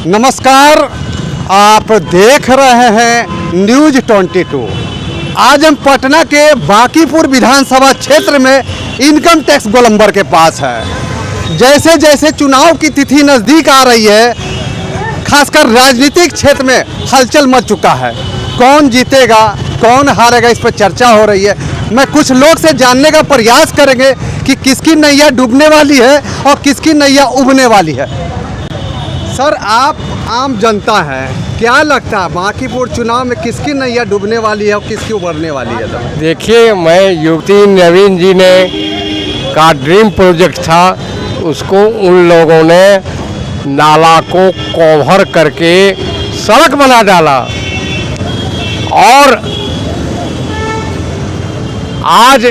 नमस्कार, आप देख रहे हैं न्यूज 22। आज हम पटना के बांकीपुर विधानसभा क्षेत्र में इनकम टैक्स गोलंबर के पास है। जैसे जैसे चुनाव की तिथि नज़दीक आ रही है, खासकर राजनीतिक क्षेत्र में हलचल मच चुका है। कौन जीतेगा, कौन हारेगा, इस पर चर्चा हो रही है। मैं कुछ लोग से जानने का प्रयास करेंगे कि किसकी नैया डूबने वाली है और किसकी नैया उबने वाली है। सर, आप आम जनता हैं, क्या लगता है बांकीपुर चुनाव में किसकी नैया डूबने वाली है और किसकी उबरने वाली है? देखिए, मैं युवती नवीन जी ने का ड्रीम प्रोजेक्ट था, उसको उन लोगों ने नाला को कवर करके सड़क बना डाला और आज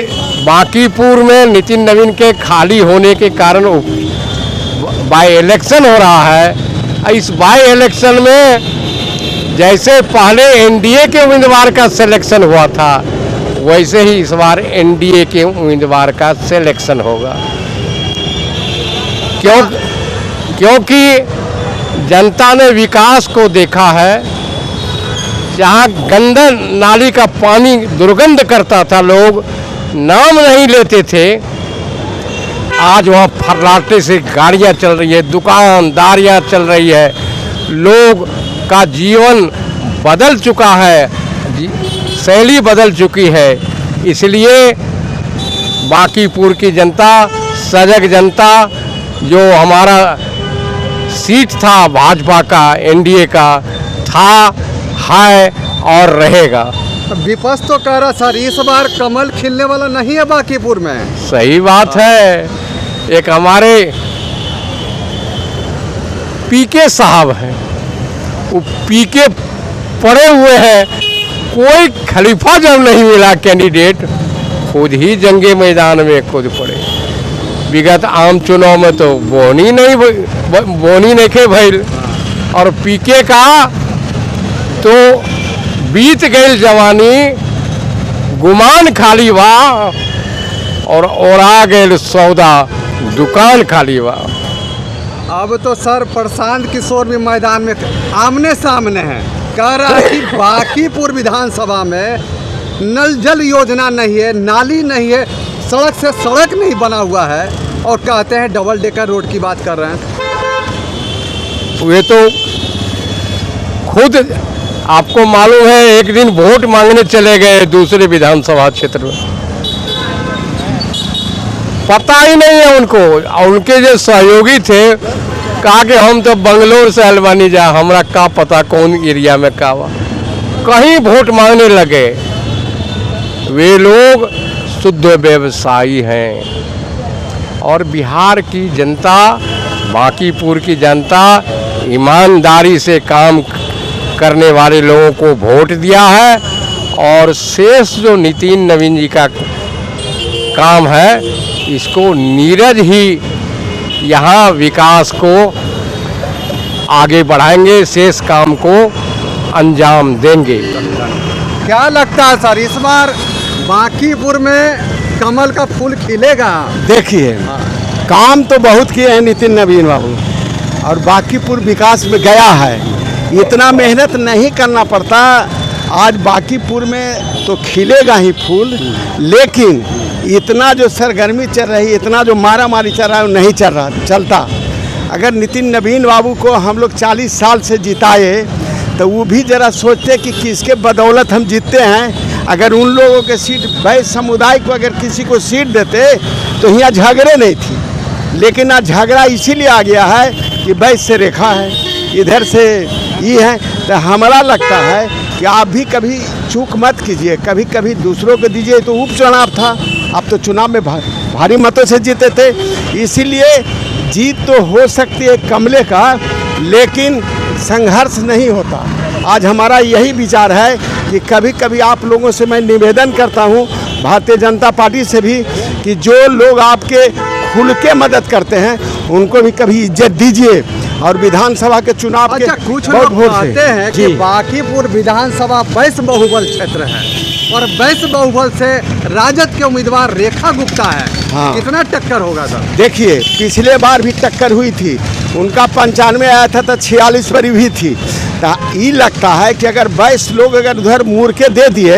बांकीपुर में नितिन नवीन के खाली होने के कारण बाई इलेक्शन हो रहा है। इस बाई इलेक्शन में जैसे पहले एनडीए के उम्मीदवार का सिलेक्शन हुआ था, वैसे ही इस बार एनडीए के उम्मीदवार का सिलेक्शन होगा। क्योंकि जनता ने विकास को देखा है। जहाँ गंदा नाली का पानी दुर्गंध करता था, लोग नाम नहीं लेते थे, आज वह फर्राटे से गाड़ियाँ चल रही है, दुकानदारियाँ चल रही है, लोग का जीवन बदल चुका है, शैली बदल चुकी है। इसलिए बांकीपुर की जनता, सजग जनता, जो हमारा सीट था भाजपा का, एनडीए का था, है और रहेगा। विपक्ष तो कह रहा सर, इस बार कमल खिलने वाला नहीं है बांकीपुर में। सही बात है। एक हमारे पीके साहब हैं, वो पीके पड़े हुए हैं। कोई खलीफा जब नहीं मिला कैंडिडेट, खुद ही जंगे मैदान में खुद पड़े। विगत आम चुनाव में तो बोनी नहीं खे भइल, और पीके का तो बीत गई जवानी, गुमान खाली बा और आ गए सौदा, दुकान खाली बा। अब तो सर प्रशांत किशोर भी मैदान में आमने सामने हैं, कह रहा है कि बांकीपुर विधानसभा में नल जल योजना नहीं है, नाली नहीं है, सड़क से सड़क नहीं बना हुआ है, और कहते हैं डबल डेकर रोड की बात कर रहे हैं। वे तो खुद आपको मालूम है, एक दिन वोट मांगने चले गए दूसरे विधानसभा क्षेत्र में, पता ही नहीं है उनको। उनके जो सहयोगी थे, कहा कि हम तो बंगलोर से अलवानी जा, हमरा का पता कौन एरिया में का हुआ, कहीं वोट मांगने लगे। वे लोग शुद्ध व्यवसायी हैं और बिहार की जनता, बांकीपुर की जनता ईमानदारी से काम करने वाले लोगों को वोट दिया है, और शेष जो नितिन नवीन जी का काम है, इसको नीरज ही यहाँ विकास को आगे बढ़ाएंगे, शेष काम को अंजाम देंगे। क्या लगता है सर, इस बार बांकीपुर में कमल का फूल खिलेगा? देखिए, काम तो बहुत किए हैं नितिन नवीन बाबू, और बांकीपुर विकास में गया है। इतना मेहनत नहीं करना पड़ता। आज बांकीपुर में तो खिलेगा ही फूल, लेकिन इतना जो सरगर्मी चल रही, इतना जो मारा मारी चल रहा है, वो नहीं चलता। अगर नितिन नवीन बाबू को हम लोग 40 साल से जिताए, तो वो भी ज़रा सोचते कि किसके बदौलत हम जीतते हैं। अगर उन लोगों के सीट, वैश्य समुदाय को अगर किसी को सीट देते, तो यहाँ झगड़े नहीं थी। लेकिन आज झगड़ा इसीलिए आ गया है कि वैश्य से रेखा है, इधर से ये है। तो हमारा लगता है कि आप भी कभी चूक मत कीजिए, कभी कभी दूसरों को दीजिए। तो उपचुनाव था, आप तो चुनाव में भारी मतों से जीते थे, इसीलिए जीत तो हो सकती है कमले का, लेकिन संघर्ष नहीं होता। आज हमारा यही विचार है कि कभी कभी आप लोगों से मैं निवेदन करता हूँ, भारतीय जनता पार्टी से भी, कि जो लोग आपके खुल के मदद करते हैं, उनको भी कभी इज्जत दीजिए। और विधानसभा के चुनाव के कुछ लोग कहते हैं कि बांकीपुर विधानसभा वैश्य बहुबल क्षेत्र है, और वैश्य बहुबल से राजद के उम्मीदवार रेखा गुप्ता है। हाँ। कितना टक्कर होगा सर? देखिए, पिछले बार भी टक्कर हुई थी, उनका 95 आया था तो 46 पर भी थी। तो ये लगता है कि अगर 22 लोग अगर उधर मुड़ के दे दिए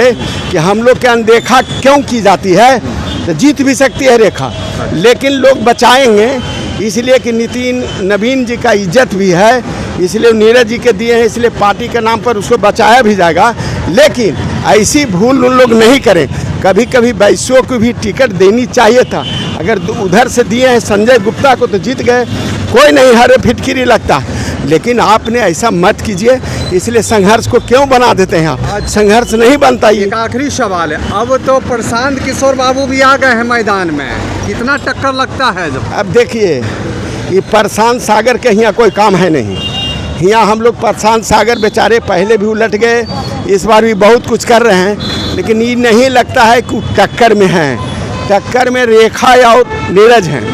कि हम लोग के अनदेखा क्यों की जाती है, तो जीत भी सकती है रेखा, लेकिन लोग बचाएंगे इसलिए कि नवीन जी का इज्जत भी है, इसलिए नीरज जी के दिए हैं, इसलिए पार्टी के नाम पर उसको बचाया भी जाएगा। लेकिन ऐसी भूल उन लोग नहीं करें। कभी कभी वैश्यों को भी टिकट देनी चाहिए था। अगर उधर से दिए हैं संजय गुप्ता को तो जीत गए, कोई नहीं हरे फिटकिरी लगता। लेकिन आपने ऐसा मत कीजिए, इसलिए संघर्ष को क्यों बना देते हैं आप? संघर्ष नहीं बनता। ये एक आखिरी सवाल है, अब तो प्रशांत किशोर बाबू भी आ गए हैं मैदान में, कितना टक्कर लगता है? जब अब देखिए, ये प्रशांत सागर के यहाँ कोई काम है नहीं। यहाँ हम लोग प्रशांत सागर बेचारे पहले भी उलट गए, इस बार भी बहुत कुछ कर रहे हैं, लेकिन ये नहीं लगता है कि टक्कर में हैं। टक्कर में रेखा या नीरज हैं।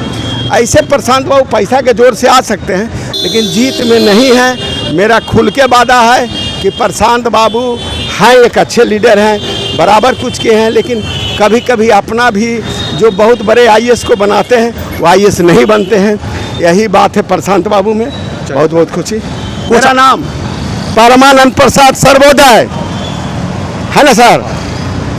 ऐसे प्रशांत बाबू पैसा के जोर से आ सकते हैं, लेकिन जीत में नहीं है। मेरा खुल के वादा है कि प्रशांत बाबू हैं, एक अच्छे लीडर हैं, बराबर कुछ किए हैं, लेकिन कभी कभी अपना भी जो बहुत बड़े आईएएस को बनाते हैं वो आईएएस नहीं बनते हैं। यही बात है प्रशांत बाबू में। बहुत बहुत खुशी। मेरा नाम परमानंद प्रसाद सर्वोदय है ना सर?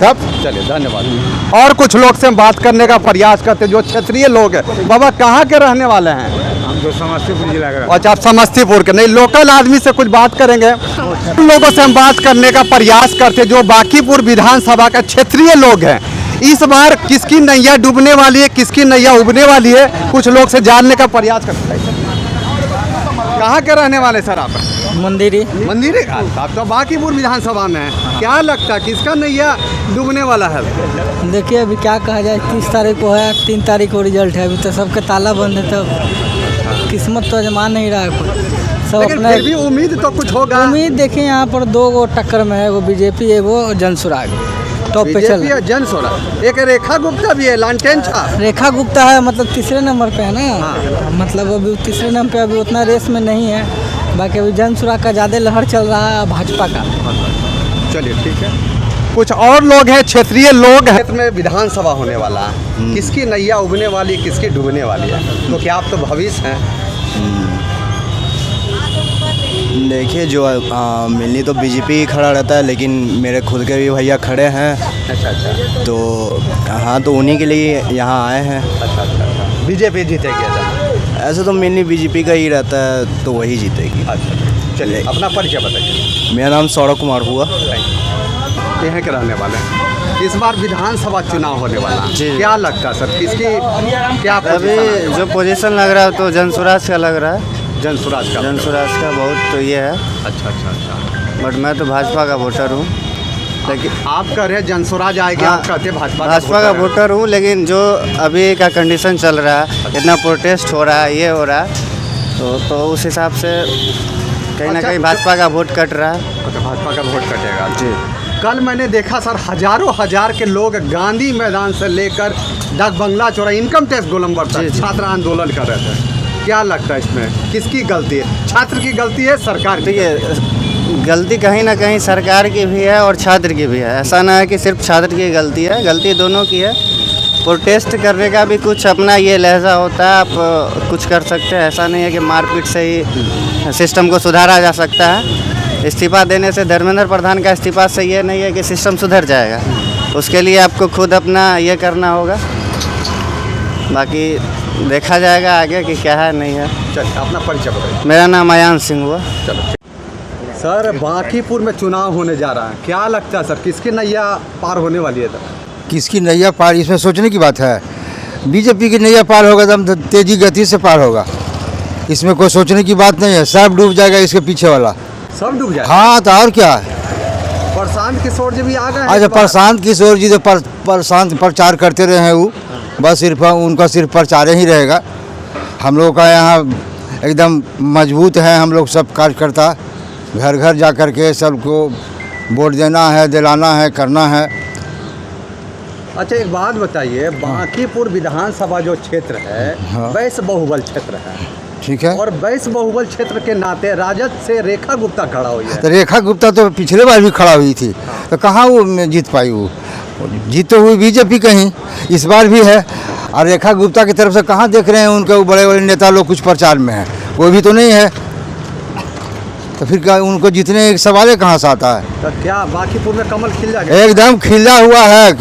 तब चलिए, धन्यवाद। और कुछ लोग से हम बात करने का प्रयास करते हैं जो क्षेत्रीय लोग हैं। बाबा कहाँ के रहने वाले हैं? हम तो समस्तीपुर जिला का। अच्छा, आप समस्तीपुर के? नहीं, लोकल आदमी से कुछ बात करेंगे। उन लोगों से हम बात करने का प्रयास करते हैं जो बांकीपुर विधानसभा का क्षेत्रीय लोग हैं। इस बार किसकी नैया डूबने वाली है, किसकी नैया उबने वाली है, कुछ लोग से जानने का प्रयास करते हैं। कहाँ के रहने वाले सर आप? मंदिरी। मंदिर का? आप तो बांकीपुर विधानसभा में हैं। क्या लगता है किसका नैया डूबने वाला है? देखिए अभी क्या कहा जाए, 30 तारीख को है, 3 तारीख को रिजल्ट है, अभी तो सबके ताला बंद है, तो किस्मत तो अजमा नहीं रहा है कोई। सब लेकिन अपना फिर भी उम्मीद तो कुछ होगा। उम्मीद देखिए यहाँ पर 2 गो टक्कर में है, वो बीजेपी है, वो जनसुराग टॉप पे चल रहा है। जनसोरा, एक रेखा गुप्ता भी है, लालटेन छाप। रेखा गुप्ता है, मतलब तीसरे नंबर पे है ना। मतलब अभी तीसरे नंबर पे अभी उतना रेस में नहीं है। बाकी अभी जनसुराग का ज़्यादा लहर चल रहा है, भाजपा का। चलिए ठीक है। कुछ और लोग हैं, क्षेत्रीय लोग हैं। क्षेत्र में विधानसभा होने वाला है, किसकी नैया उबने वाली है, किसकी डूबने वाली है? तो क्या आप तो भविष्य हैं? देखिए, जो मिलनी तो बीजेपी ही खड़ा रहता है, लेकिन मेरे खुद के भी भैया खड़े हैं। अच्छा। तो हाँ, तो उन्हीं के लिए यहाँ आए हैं। अच्छा। बीजेपी जीतेगी? अच्छा, ऐसे तो मिलनी बीजेपी का ही रहता है, तो वही जीतेगी। अच्छा। चलिए, अपना परिचय बताइए। मेरा नाम सौरभ कुमार हुआ। यहाँ के रहने वाले हैं। इस बार विधानसभा चुनाव होने वाला है, जी। क्या लगता है सर, किसकी क्या अभी जो पोजीशन लग रहा है तो जनसुराज का लग रहा है। जनसुराज का? जनसुराज का बहुत तो ये है, अच्छा। बट मैं तो भाजपा का वोटर हूँ। लेकिन आप कह रहे हैं जनसुराज आएगी, हाँ, आप कहते हैं भाजपा का वोटर हूँ, लेकिन जो अभी का कंडीशन चल रहा है, इतना प्रोटेस्ट हो रहा है, ये हो रहा है, तो उस हिसाब से कहीं ना कहीं भाजपा का वोट कट रहा है। अच्छा, भाजपा का वोट कटेगा जी। कल मैंने देखा सर, हजारों हजार के लोग गांधी मैदान से लेकर डाक बंगला चौराहा, इनकम टैक्स गोलंबर तक छात्र आंदोलन कर रहे थे। क्या लगता है इसमें किसकी गलती है? छात्र की गलती है, सरकार की? देखिए, गलती कहीं ना कहीं सरकार की भी है और छात्र की भी है। ऐसा ना है कि सिर्फ छात्र की गलती है, गलती दोनों की है। प्रोटेस्ट करने का भी कुछ अपना ये लहजा होता है, आप कुछ कर सकते हैं। ऐसा नहीं है कि मारपीट से ही सिस्टम को सुधारा जा सकता है। इस्तीफा देने से, धर्मेंद्र प्रधान का इस्तीफा से ये नहीं है कि सिस्टम सुधर जाएगा। उसके लिए आपको खुद अपना ये करना होगा। बाकी देखा जाएगा आगे कि क्या है नहीं है। चलिए, अपना परिचय बताइए। मेरा नाम अयान सिंह हुआ। चलो सर, बांकीपुर में चुनाव होने जा रहा है, क्या लगता है सर, किसकी नैया पार होने वाली है? किसकी नैया पार, इसमें सोचने की बात है। बीजेपी की नैया पार होगा तो तेजी गति से पार होगा, इसमें कोई सोचने की बात नहीं है। सब डूब जाएगा इसके पीछे वाला, सब डूब जाए। हाँ, तो और क्या है। प्रशांत किशोर जी भी आ गए हैं। अच्छा, प्रशांत किशोर जी तो प्रशांत प्रचार करते रहे हैं, वो बस उनका सिर्फ प्रचार ही रहेगा। हम लोगों का यहाँ एकदम मजबूत है, हम लोग सब कार्यकर्ता घर घर जा कर के सबको वोट देना है, दिलाना है, करना है। अच्छा, एक बात बताइए, बांकीपुर विधानसभा जो क्षेत्र है, हाँ। वैश्य बहुबल क्षेत्र है, ठीक है। और वैश्य बहुबल क्षेत्र के नाते राजद से रेखा गुप्ता खड़ा हुई है। तो रेखा गुप्ता तो पिछले बार भी खड़ा हुई थी, तो कहाँ वो जीत पाई? वो जीत तो हुई बीजेपी कहीं, इस बार भी है। और रेखा गुप्ता की तरफ से कहाँ देख रहे हैं उनके बड़े बड़े नेता लोग कुछ प्रचार में हैं, कोई भी तो नहीं है, तो फिर क्या उनको जीतने का सवाल कहाँ से आता है। तो क्या बांकीपुर में कमल खिल जाएगा? एकदम खिला हुआ है,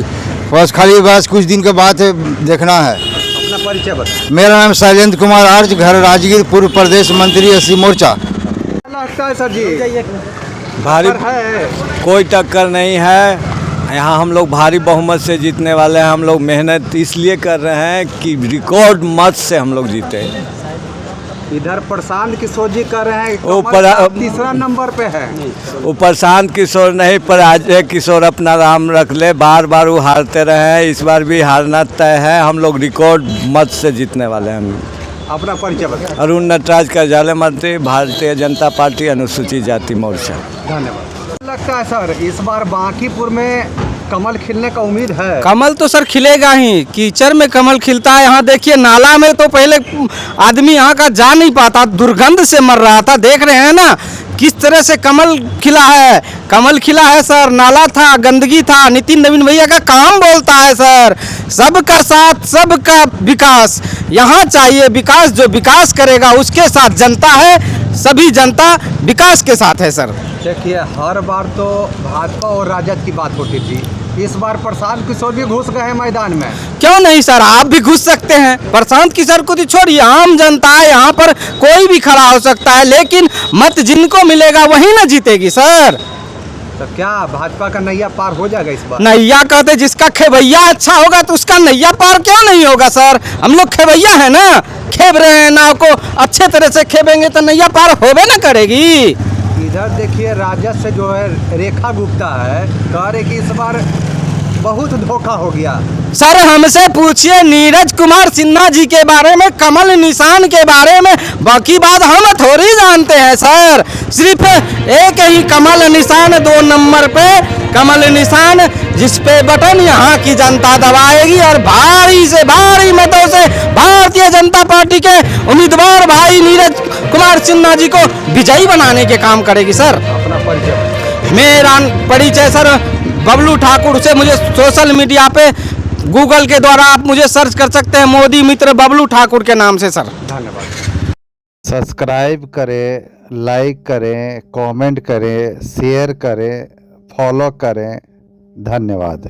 बस खाली बस कुछ दिन के बाद देखना है। अपना परिचय बता। मेरा नाम शैलेंद्र कुमार आर्य, घर राजगीर, पूर्व प्रदेश मंत्री एससी मोर्चा। क्या लगता है सर जी? भारी है कोई टक्कर नहीं है, यहाँ हम लोग भारी बहुमत से जीतने वाले हैं। हम लोग मेहनत इसलिए कर रहे हैं कि रिकॉर्ड मत से हम लोग जीते। इधर प्रशांत किशोर जी कर रहे हैं, वो कमल तीसरा नंबर पे है। वो प्रशांत किशोर नहीं, पर अजय किशोर अपना नाम रख ले। बार बार वो हारते रहे हैं, इस बार भी हारना तय है। हम लोग रिकॉर्ड मत से जीतने वाले हैं। हम अपना परिचय बता। अरुण नटराज, कार्यालय मंत्री, भारतीय जनता पार्टी, अनुसूचित जाति मोर्चा। धन्यवाद। लगता है सर इस बार बांकीपुर में कमल खिलने का उम्मीद है? कमल तो सर खिलेगा ही, कीचड़ में कमल खिलता है। यहाँ देखिए नाला में तो पहले आदमी यहाँ का जा नहीं पाता, दुर्गंध से मर रहा था। देख रहे हैं ना किस तरह से कमल खिला है। कमल खिला है सर, नाला था, गंदगी था। नितिन नवीन भैया का काम बोलता है सर, सबका साथ सबका विकास। यहाँ चाहिए विकास, जो विकास करेगा उसके साथ जनता है, सभी जनता विकास के साथ है सर। देखिए हर बार तो भाजपा और राजद की बात होती थी, इस बार प्रशांत किशोर भी घुस गए हैं मैदान में। क्यों नहीं सर, आप भी घुस सकते हैं। प्रशांत किशोर को तो छोड़िए, आम जनता है, यहाँ पर कोई भी खड़ा हो सकता है, लेकिन मत जिनको मिलेगा वही ना जीतेगी सर। तो क्या भाजपा का नैया पार हो जाएगा इस बार? नैया कहते जिसका खेवैया अच्छा होगा तो उसका नैया पार क्यों नहीं होगा सर। हम लोग खेवैया है ना, खेब रहे हैं नाव को, अच्छे तरह से खेबेंगे तो नैया पार होबे ना करेगी। इधर देखिए राजद से जो है रेखा गुप्ता है, कह रहे कि इस बार बहुत धोखा हो गया। सर हमसे पूछिए नीरज कुमार सिन्हा जी के बारे में, कमल निशान के बारे में, बाकी बात हम थोड़ी जानते हैं सर। सिर्फ एक ही कमल निशान, 2 नंबर पे कमल निशान, जिस पे बटन यहाँ की जनता दबाएगी और भारी से भारी मतों से भारतीय जनता पार्टी के उम्मीदवार भाई नीरज कुमार सिन्हा जी को विजयी बनाने के काम करेगी सर। अपना परिचय। मेरा परिचय सर बबलू ठाकुर से, मुझे सोशल मीडिया पे गूगल के द्वारा आप मुझे सर्च कर सकते हैं, मोदी मित्र बबलू ठाकुर के नाम से सर। धन्यवाद। सब्सक्राइब करें, लाइक करें, कमेंट करें, शेयर करें, फॉलो करें। धन्यवाद।